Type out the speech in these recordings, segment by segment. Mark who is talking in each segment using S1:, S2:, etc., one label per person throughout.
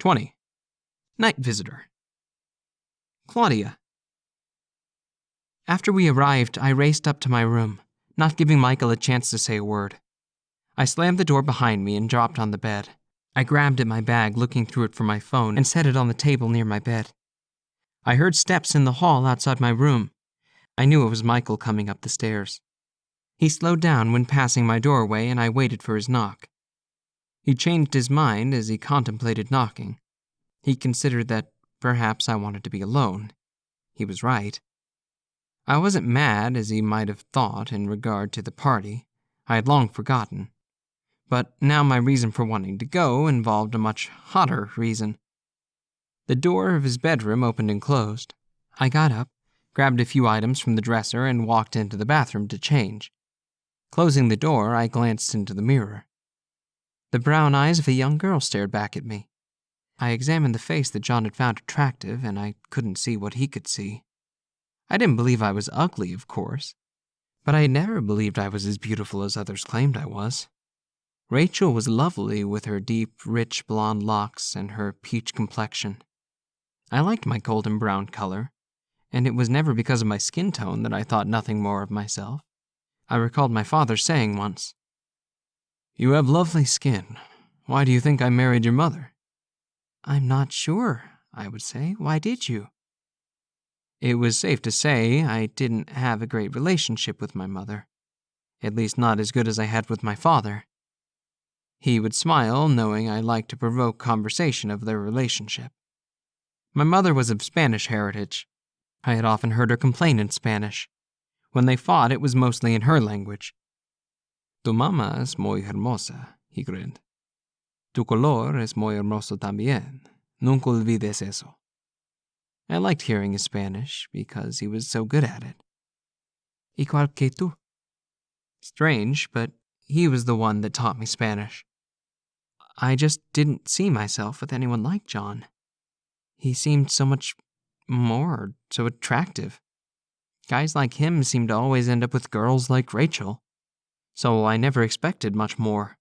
S1: 20. Night visitor. Claudia. After we arrived, I raced up to my room, not giving Michael a chance to say a word. I slammed the door behind me and dropped on the bed. I grabbed at my bag, looking through it for my phone, and set it on the table near my bed. I heard steps in the hall outside my room. I knew it was Michael coming up the stairs. He slowed down when passing my doorway, and I waited for his knock. He changed his mind as he contemplated knocking. He considered that perhaps I wanted to be alone. He was right. I wasn't mad, as he might have thought, in regard to the party. I had long forgotten. But now my reason for wanting to go involved a much hotter reason. The door of his bedroom opened and closed. I got up, grabbed a few items from the dresser, and walked into the bathroom to change. Closing the door, I glanced into the mirror. The brown eyes of a young girl stared back at me. I examined the face that John had found attractive, and I couldn't see what he could see. I didn't believe I was ugly, of course, but I had never believed I was as beautiful as others claimed I was. Rachel was lovely with her deep, rich blonde locks and her peach complexion. I liked my golden brown color, and it was never because of my skin tone that I thought nothing more of myself. I recalled my father saying once, "You have lovely skin. Why do you think I married your mother?" "I'm not sure," I would say. "Why did you?" It was safe to say I didn't have a great relationship with my mother, at least not as good as I had with my father. He would smile, knowing I liked to provoke conversation of their relationship. My mother was of Spanish heritage. I had often heard her complain in Spanish. When they fought, it was mostly in her language. "Tu mamá es muy hermosa," he grinned. "Tu color es muy hermoso también. Nunca olvides eso." I liked hearing his Spanish because he was so good at it. "Igual que tú." Strange, but he was the one that taught me Spanish. I just didn't see myself with anyone like John. He seemed so much more, so attractive. Guys like him seemed to always end up with girls like Rachel, so I never expected much more.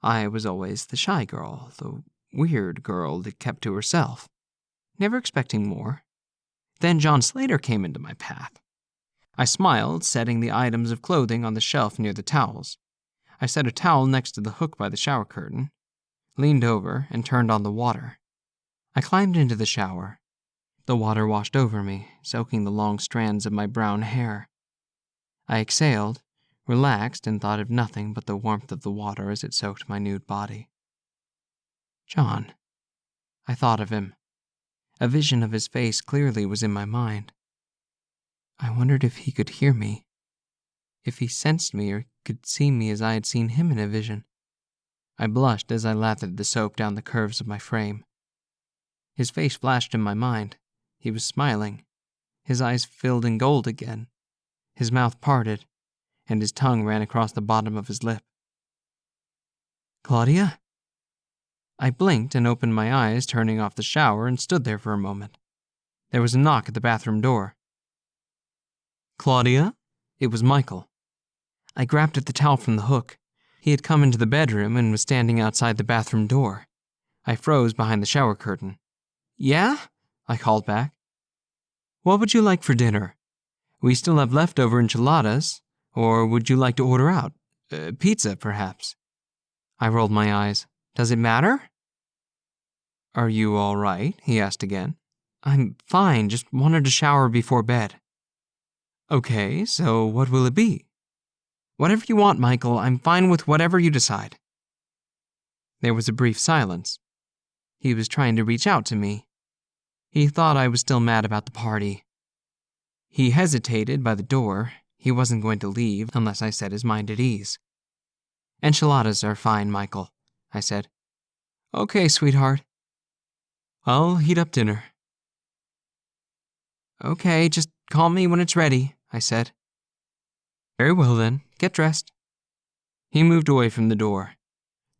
S1: I was always the shy girl, the weird girl that kept to herself, never expecting more. Then John Slater came into my path. I smiled, setting the items of clothing on the shelf near the towels. I set a towel next to the hook by the shower curtain, leaned over, and turned on the water. I climbed into the shower. The water washed over me, soaking the long strands of my brown hair. I exhaled, relaxed, and thought of nothing but the warmth of the water as it soaked my nude body. John. I thought of him. A vision of his face clearly was in my mind. I wondered if he could hear me, if he sensed me or could see me as I had seen him in a vision. I blushed as I lathered the soap down the curves of my frame. His face flashed in my mind. He was smiling. His eyes filled in gold again. His mouth parted, and his tongue ran across the bottom of his lip. "Claudia?" I blinked and opened my eyes, turning off the shower, and stood there for a moment. There was a knock at the bathroom door. "Claudia?" It was Michael. I grabbed at the towel from the hook. He had come into the bedroom and was standing outside the bathroom door. I froze behind the shower curtain. "Yeah?" I called back. "What would you like for dinner? We still have leftover enchiladas, or would you like to order out? Pizza, perhaps?" I rolled my eyes. "Does it matter?" "Are you all right?" he asked again. "I'm fine, just wanted to shower before bed." "Okay, so what will it be?" "Whatever you want, Michael. I'm fine with whatever you decide." There was a brief silence. He was trying to reach out to me. He thought I was still mad about the party. He hesitated by the door. He wasn't going to leave unless I set his mind at ease. "Enchiladas are fine, Michael," I said. "Okay, sweetheart. I'll heat up dinner." "Okay, just call me when it's ready," I said. "Very well then, get dressed." He moved away from the door.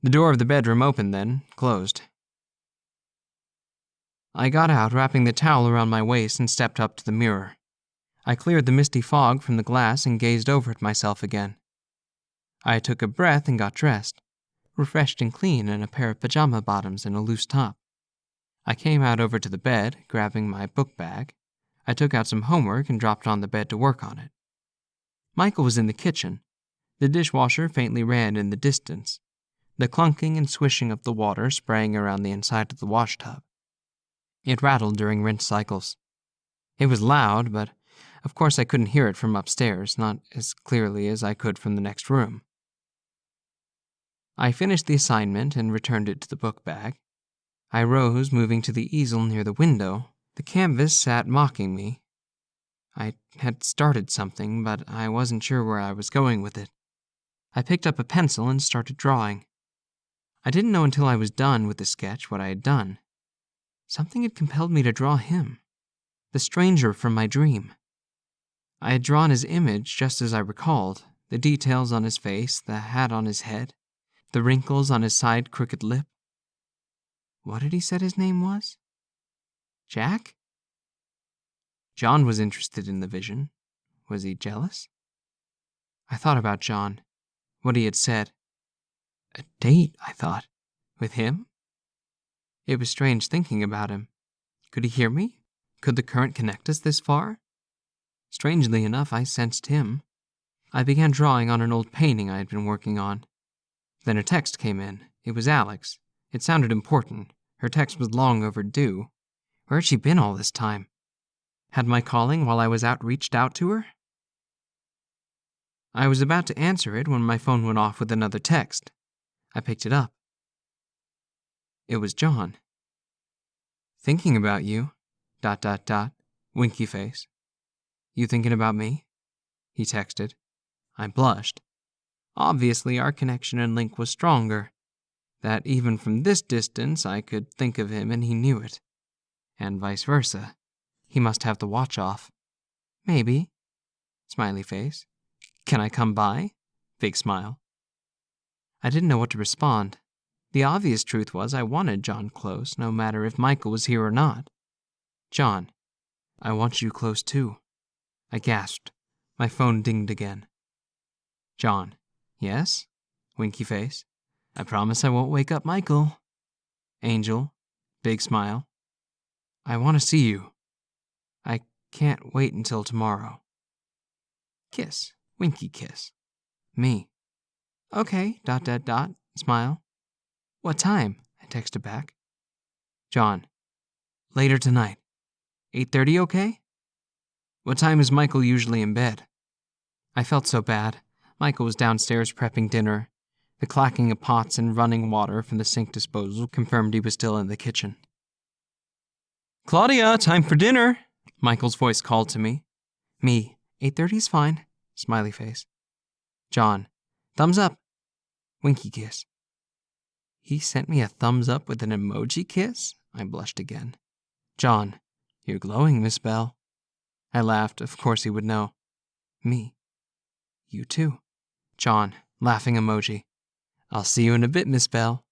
S1: The door of the bedroom opened then, closed. I got out, wrapping the towel around my waist, and stepped up to the mirror. I cleared the misty fog from the glass and gazed over at myself again. I took a breath and got dressed, refreshed and clean in a pair of pajama bottoms and a loose top. I came out over to the bed, grabbing my book bag. I took out some homework and dropped on the bed to work on it. Michael was in the kitchen. The dishwasher faintly ran in the distance, the clunking and swishing of the water spraying around the inside of the washtub. It rattled during rinse cycles. It was loud, but of course I couldn't hear it from upstairs, not as clearly as I could from the next room. I finished the assignment and returned it to the book bag. I rose, moving to the easel near the window. The canvas sat mocking me. I had started something, but I wasn't sure where I was going with it. I picked up a pencil and started drawing. I didn't know until I was done with the sketch what I had done. Something had compelled me to draw him, the stranger from my dream. I had drawn his image just as I recalled, the details on his face, the hat on his head, the wrinkles on his side crooked lip. What had he said his name was? Jack? John was interested in the vision. Was he jealous? I thought about John, what he had said. A date, I thought. With him? It was strange thinking about him. Could he hear me? Could the current connect us this far? Strangely enough, I sensed him. I began drawing on an old painting I had been working on. Then a text came in. It was Alex. It sounded important. Her text was long overdue. Where had she been all this time? Had my calling while I was out reached out to her? I was about to answer it when my phone went off with another text. I picked it up. It was John. Thinking about you, ... winky face. You thinking about me? He texted. I blushed. Obviously, our connection and link was stronger. That even from this distance, I could think of him and he knew it. And vice versa. He must have the watch off. Maybe. Smiley face. Can I come by? Big smile. I didn't know what to respond. The obvious truth was I wanted John close, no matter if Michael was here or not. John, I want you close too. I gasped. My phone dinged again. John, yes? Winky face. I promise I won't wake up Michael. Angel, big smile. I want to see you. I can't wait until tomorrow. Kiss, winky kiss. Me. Okay, ... smile. What time? I texted back. John, later tonight. 8:30 okay? What time is Michael usually in bed? I felt so bad. Michael was downstairs prepping dinner. The clacking of pots and running water from the sink disposal confirmed he was still in the kitchen. Claudia, time for dinner, Michael's voice called to me. Me, 8:30's fine, smiley face. John, thumbs up. Winky kiss. He sent me a thumbs up with an emoji kiss? I blushed again. John, you're glowing, Miss Bell. I laughed. Of course he would know. Me. You too. John, laughing emoji. I'll see you in a bit, Miss Bell.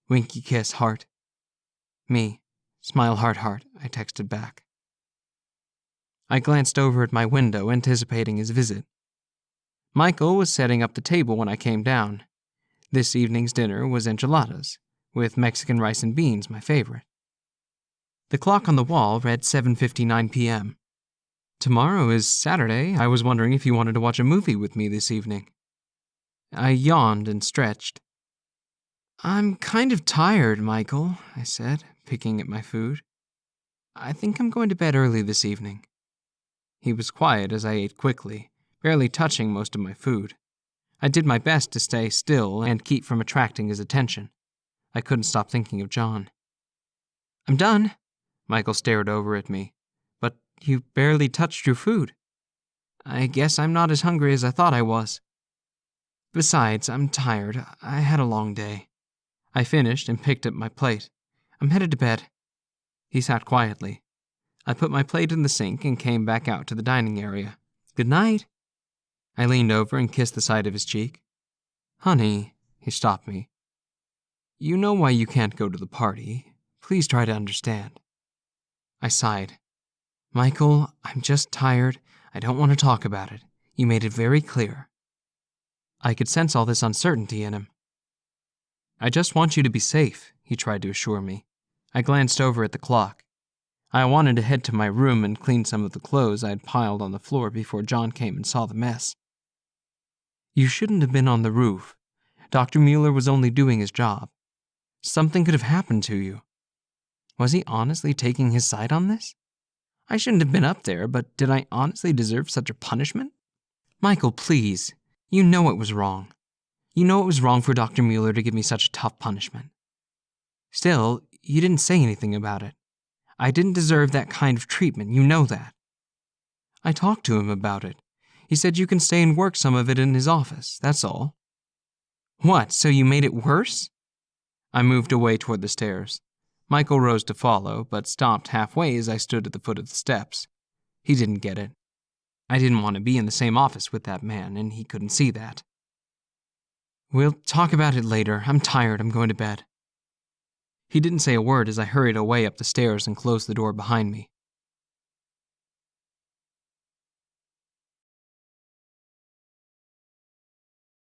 S1: Winky kiss, heart. Me. Smile, heart, heart, I texted back. I glanced over at my window, anticipating his visit. Michael was setting up the table when I came down. This evening's dinner was enchiladas, with Mexican rice and beans, my favorite. The clock on the wall read 7:59 p.m. Tomorrow is Saturday. I was wondering if you wanted to watch a movie with me this evening. I yawned and stretched. I'm kind of tired, Michael, I said, picking at my food. I think I'm going to bed early this evening. He was quiet as I ate quickly, barely touching most of my food. I did my best to stay still and keep from attracting his attention. I couldn't stop thinking of John. I'm done. Michael stared over at me. But you barely touched your food. I guess I'm not as hungry as I thought I was. Besides, I'm tired. I had a long day. I finished and picked up my plate. I'm headed to bed. He sat quietly. I put my plate in the sink and came back out to the dining area. Good night. I leaned over and kissed the side of his cheek. Honey, he stopped me. You know why you can't go to the party. Please try to understand. I sighed. Michael, I'm just tired. I don't want to talk about it. You made it very clear. I could sense all this uncertainty in him. I just want you to be safe, he tried to assure me. I glanced over at the clock. I wanted to head to my room and clean some of the clothes I had piled on the floor before John came and saw the mess. You shouldn't have been on the roof. Dr. Mueller was only doing his job. Something could have happened to you. Was he honestly taking his side on this? I shouldn't have been up there, but did I honestly deserve such a punishment? Michael, please. You know it was wrong. You know it was wrong for Dr. Mueller to give me such a tough punishment. Still, you didn't say anything about it. I didn't deserve that kind of treatment, you know that. I talked to him about it. He said you can stay and work some of it in his office, that's all. What, so you made it worse? I moved away toward the stairs. Michael rose to follow, but stopped halfway as I stood at the foot of the steps. He didn't get it. I didn't want to be in the same office with that man, and he couldn't see that. We'll talk about it later. I'm tired. I'm going to bed. He didn't say a word as I hurried away up the stairs and closed the door behind me.